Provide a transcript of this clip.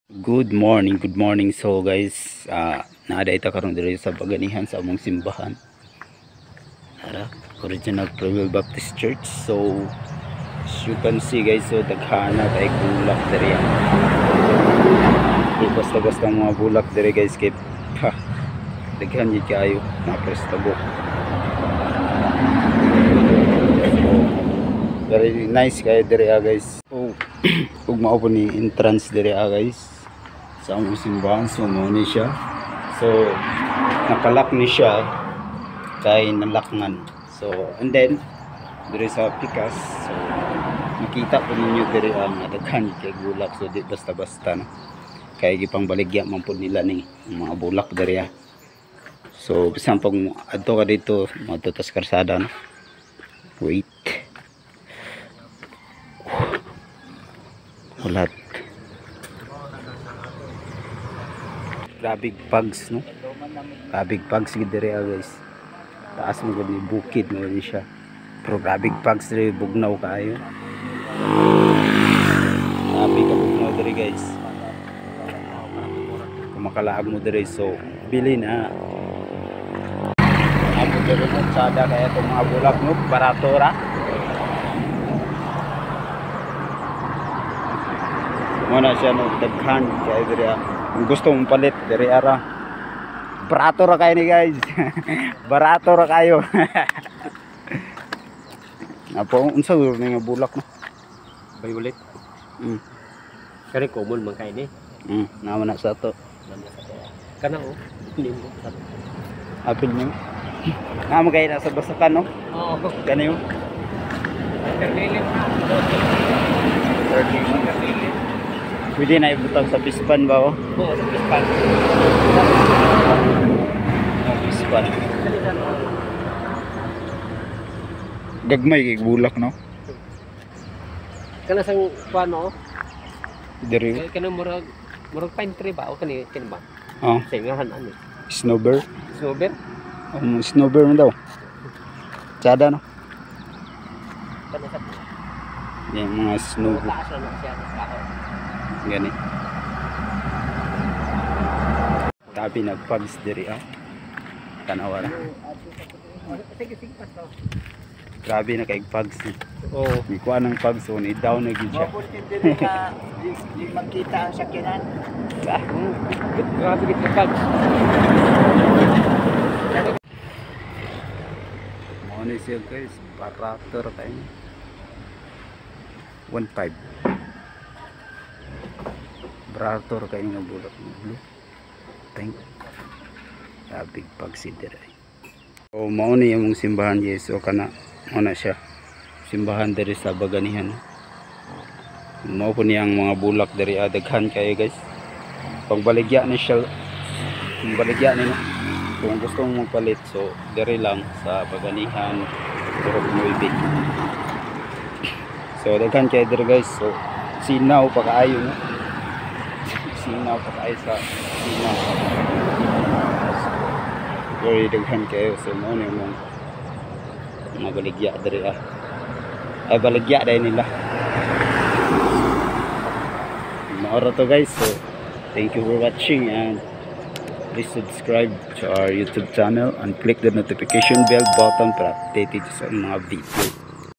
Good morning. So guys, naada ita karon diri sa paganihan sa among simbahan. Ara, Original Preville Baptist Church. So as you can see guys, so daghana kay bulak diri. Basta-basta mga bulak diri guys kay ha. Daghan gyud kayo na prestabo. Very nice kayo diri guys. Oh, ug mao po ni entrance diri guys. Sa among simbahan, so mo ni siya. So nakalak ni siya kay nalakngan. So and then diri sa pikas, so makita po ninyo diri ang daghan kay bulak, so di basta-basta no. Kay gipang baligya man pud nila ni mga bulak diri. So bisan pag adto ka dito matutas karsada no. Wait. Ulat. Grabig pags no. Grabig pags gid diri guys. Taas mo gud ni bukid mo ni siya. Pero grabig pags diri bugnaw kaayo. Grabig ka bugnaw diri guys. Kung makalaag mo diri so bili na. Amo diri mo sada kaya itong mga bulak no barato ra. Muna siya no daghan kay diri. Kung gusto mong palit diri ara. Barato ra kayo ni guys. Barato ra kayo. Apo unsa ur nga bulak no? Violet. Kani common man kay ni. Naman na sa to. Kana oh. Hindi mo sa to. Apil niyo. Naman kay nasa basakan no? Oo. Kani yo. Terlilit. Pwede na ibutang sa pispan ba oh? Oo, sa pispan. Pispan. Gagmay kay bulak no? Kana sang kuano oh. Diri. Kana murag pine tree ba o kani ba? Oh, Singahan ani. snowbird. Snowbird. Snowbird mo daw. Tsada no? Kana sa Yung mga snowbird. taas na siya sa kahoy. Gani. Tabi nagpags diri Tanawara. Sige pasto. Grabe na kay pags. Oo. Di ko anang pags so ni down na gid siya. Mabuti din na di magkita ang sakyanan. Grabe gid ka pag. Mo ni siya guys, barato ra kay 1.5. Barato ra kay nga bulak blue. Pink. Big pagsi diri. So mao ni imong simbahan guys, so kana ana siya. Simbahan diri sa Baganihan. Mao po niyang mga bulak diri daghan kayo guys. Pagbaligya ni siya. Pagbaligya ni no. Kung gusto mong magpalit so diri lang sa Baganihan pero Nueve. So daghan kayo diri guys. So sinaw pa kaayo no. Sinaw pa kaayo sa sinaw. Very daghan kayo so mo ni mong mga baligya diri ay baligya dahil nila maora to guys. So thank you for watching and please subscribe to our YouTube channel and click the notification bell button para updated sa mga video.